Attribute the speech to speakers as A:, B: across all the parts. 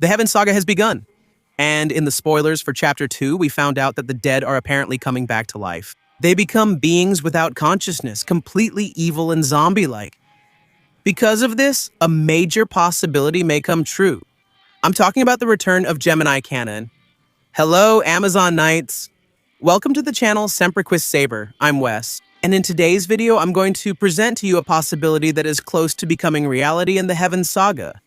A: The Heaven Saga has begun, and in the spoilers for Chapter 2, we found out that the dead are apparently coming back to life. They become beings without consciousness, completely evil and zombie-like. Because of this, a major possibility may come true. I'm talking about the return of Gemini Kanon. Hello, Amazon Knights! Welcome to the channel Semperquist Saber. I'm Wes, and in today's video, I'm going to present to you a possibility that is close to becoming reality in the Heaven Saga.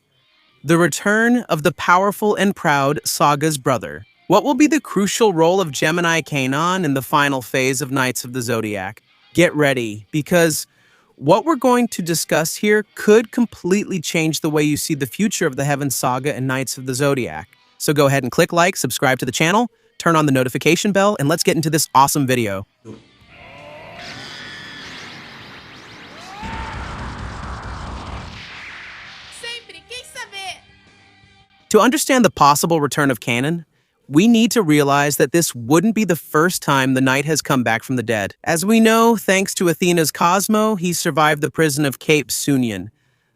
A: The return of the powerful and proud Saga's brother. What will be the crucial role of Gemini Kanon in the final phase of Knights of the Zodiac? Get ready, because what we're going to discuss here could completely change the way you see the future of the Heaven Saga and Knights of the Zodiac. So go ahead and click like, subscribe to the channel, turn on the notification bell, and let's get into this awesome video. To understand the possible return of Kanon, we need to realize that this wouldn't be the first time the knight has come back from the dead. As we know, thanks to Athena's Cosmo, he survived the prison of Cape Sunion,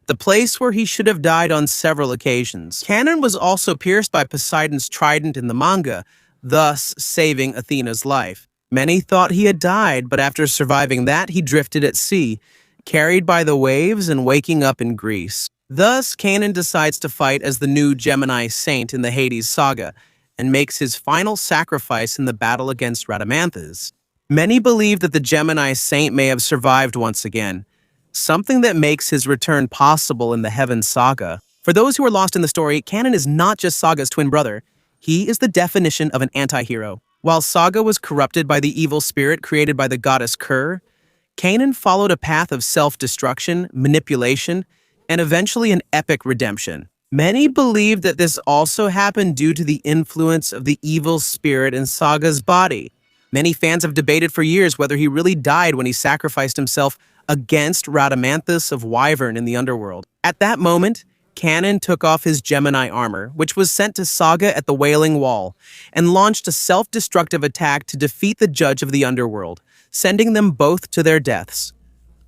A: the place where he should have died on several occasions. Kanon was also pierced by Poseidon's trident in the manga, thus saving Athena's life. Many thought he had died, but after surviving that, he drifted at sea, carried by the waves and waking up in Greece. Thus, Kanon decides to fight as the new Gemini Saint in the Hades Saga, and makes his final sacrifice in the battle against Rhadamanthus. Many believe that the Gemini Saint may have survived once again, something that makes his return possible in the Heaven Saga. For those who are lost in the story, Kanon is not just Saga's twin brother, he is the definition of an anti-hero. While Saga was corrupted by the evil spirit created by the goddess Kerr, Kanon followed a path of self-destruction, manipulation, and eventually an epic redemption. Many believe that this also happened due to the influence of the evil spirit in Saga's body. Many fans have debated for years whether he really died when he sacrificed himself against Rhadamanthus of Wyvern in the underworld. At that moment, Kanon took off his Gemini armor, which was sent to Saga at the Wailing Wall, and launched a self-destructive attack to defeat the judge of the underworld, sending them both to their deaths.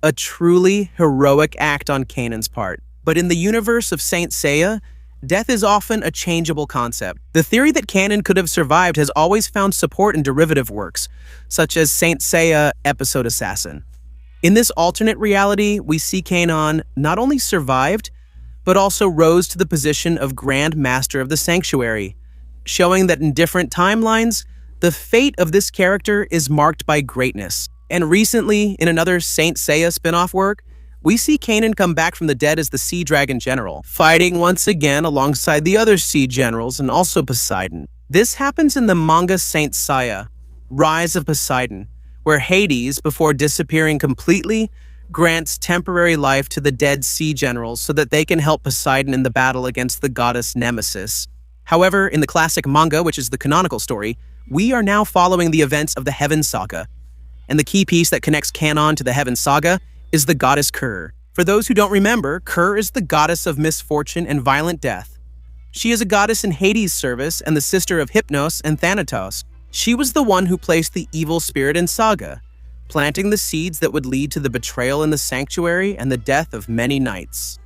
A: A truly heroic act on Kanon's part. But in the universe of Saint Seiya, death is often a changeable concept. The theory that Kanon could have survived has always found support in derivative works, such as Saint Seiya Episode Assassin. In this alternate reality, we see Kanon not only survived, but also rose to the position of Grand Master of the Sanctuary, showing that in different timelines, the fate of this character is marked by greatness. And recently, in another Saint Seiya spin-off work, we see Kanon come back from the dead as the Sea Dragon General, fighting once again alongside the other Sea Generals and also Poseidon. This happens in the manga Saint Seiya, Rise of Poseidon, where Hades, before disappearing completely, grants temporary life to the dead Sea Generals so that they can help Poseidon in the battle against the goddess Nemesis. However, in the classic manga, which is the canonical story, we are now following the events of the Heaven Saga. And the key piece that connects Kanon to the Heaven Saga is the goddess Kerr. For those who don't remember, Kerr is the goddess of misfortune and violent death. She is a goddess in Hades' service and the sister of Hypnos and Thanatos. She was the one who placed the evil spirit in Saga, planting the seeds that would lead to the betrayal in the sanctuary and the death of many knights.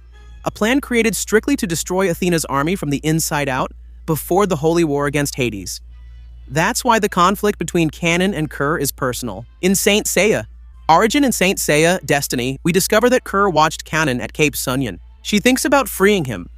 A: A plan created strictly to destroy Athena's army from the inside out before the holy war against Hades. That's why the conflict between Kanon and Kerr is personal. In Saint Seiya, Origin and Saint Seiya, Destiny, we discover that Kerr watched Kanon at Cape Sunion. She thinks about freeing him,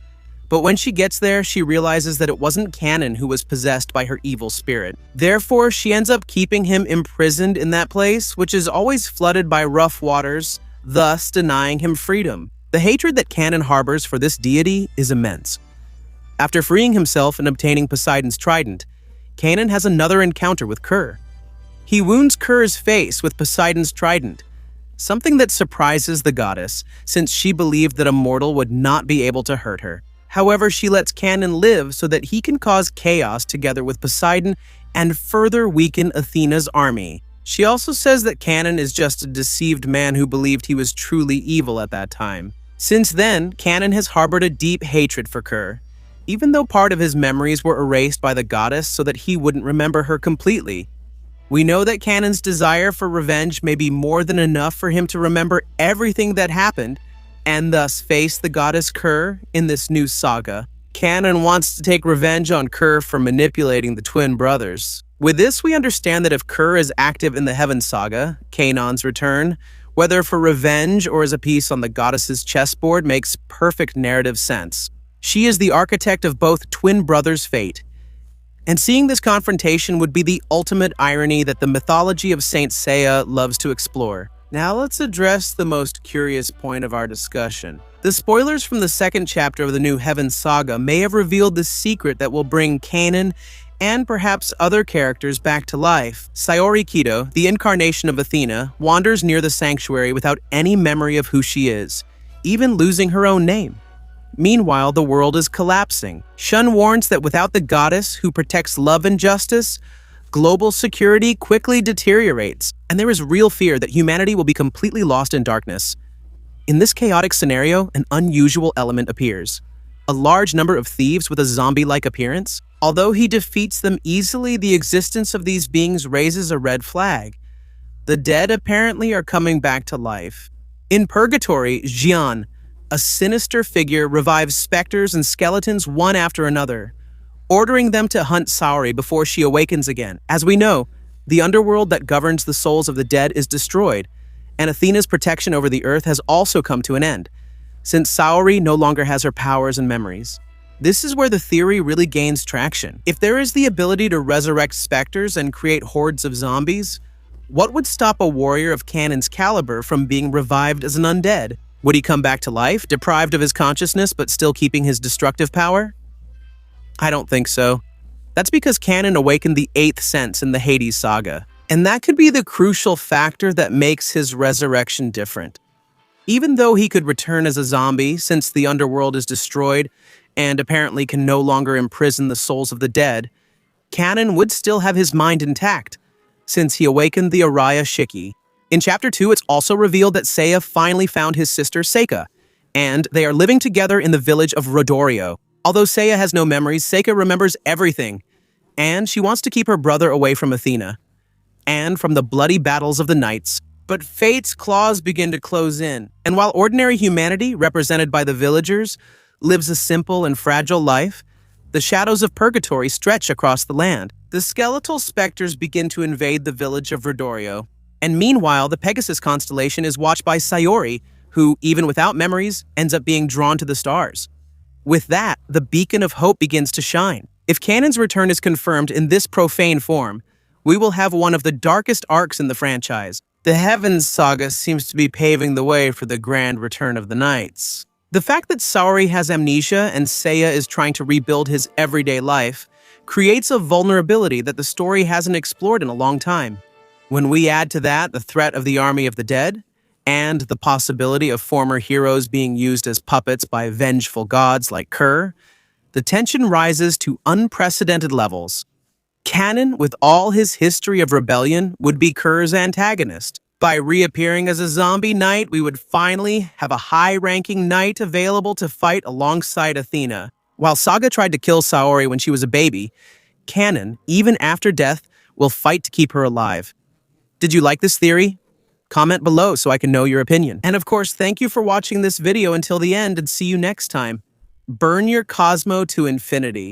A: but when she gets there, she realizes that it wasn't Kanon who was possessed by her evil spirit. Therefore, she ends up keeping him imprisoned in that place, which is always flooded by rough waters, thus denying him freedom. The hatred that Kanon harbors for this deity is immense. After freeing himself and obtaining Poseidon's trident, Kanon has another encounter with Kerr. He wounds Kerr's face with Poseidon's trident, something that surprises the goddess, since she believed that a mortal would not be able to hurt her. However, she lets Kanon live so that he can cause chaos together with Poseidon and further weaken Athena's army. She also says that Kanon is just a deceived man who believed he was truly evil at that time. Since then, Kanon has harbored a deep hatred for Kerr, even though part of his memories were erased by the goddess so that he wouldn't remember her completely. We know that Kanon's desire for revenge may be more than enough for him to remember everything that happened and thus face the goddess Kerr in this new saga. Kanon wants to take revenge on Kerr for manipulating the twin brothers. With this, we understand that if Kerr is active in the Heaven Saga, Kanon's return, whether for revenge or as a piece on the goddess's chessboard, makes perfect narrative sense. She is the architect of both twin brothers' fate. And seeing this confrontation would be the ultimate irony that the mythology of Saint Seiya loves to explore. Now let's address the most curious point of our discussion. The spoilers from the second chapter of the new Heaven Saga may have revealed the secret that will bring Kanon and perhaps other characters back to life. Saori Kido, the incarnation of Athena, wanders near the sanctuary without any memory of who she is, even losing her own name. Meanwhile, the world is collapsing. Shun warns that without the goddess who protects love and justice, global security quickly deteriorates, and there is real fear that humanity will be completely lost in darkness. In this chaotic scenario, an unusual element appears. A large number of thieves with a zombie-like appearance. Although he defeats them easily, the existence of these beings raises a red flag. The dead apparently are coming back to life. In Purgatory, Jian, a sinister figure, revives specters and skeletons one after another, ordering them to hunt Saori before she awakens again. As we know, the underworld that governs the souls of the dead is destroyed, and Athena's protection over the earth has also come to an end, since Saori no longer has her powers and memories. This is where the theory really gains traction. If there is the ability to resurrect specters and create hordes of zombies, what would stop a warrior of Kanon's caliber from being revived as an undead? Would he come back to life, deprived of his consciousness but still keeping his destructive power? I don't think so. That's because Kanon awakened the 8th sense in the Hades saga, and that could be the crucial factor that makes his resurrection different. Even though he could return as a zombie, since the underworld is destroyed and apparently can no longer imprison the souls of the dead, Kanon would still have his mind intact, since he awakened the Araya Shiki. In Chapter 2, it's also revealed that Seiya finally found his sister Saga, and they are living together in the village of Rodorio. Although Seiya has no memories, Saga remembers everything, and she wants to keep her brother away from Athena, and from the bloody battles of the knights. But fate's claws begin to close in, and while ordinary humanity, represented by the villagers, lives a simple and fragile life, the shadows of purgatory stretch across the land. The skeletal specters begin to invade the village of Rodorio, and meanwhile, the Pegasus constellation is watched by Saori, who, even without memories, ends up being drawn to the stars. With that, the beacon of hope begins to shine. If Kanon's return is confirmed in this profane form, we will have one of the darkest arcs in the franchise. The Heavens Saga seems to be paving the way for the grand return of the Knights. The fact that Saori has amnesia and Seiya is trying to rebuild his everyday life creates a vulnerability that the story hasn't explored in a long time. When we add to that the threat of the army of the dead, and the possibility of former heroes being used as puppets by vengeful gods like Kerr, the tension rises to unprecedented levels. Kanon, with all his history of rebellion, would be Kerr's antagonist. By reappearing as a zombie knight, we would finally have a high-ranking knight available to fight alongside Athena. While Saga tried to kill Saori when she was a baby, Kanon, even after death, will fight to keep her alive. Did you like this theory? Comment below so I can know your opinion. And of course, thank you for watching this video until the end, and see you next time. Burn your Cosmo to infinity.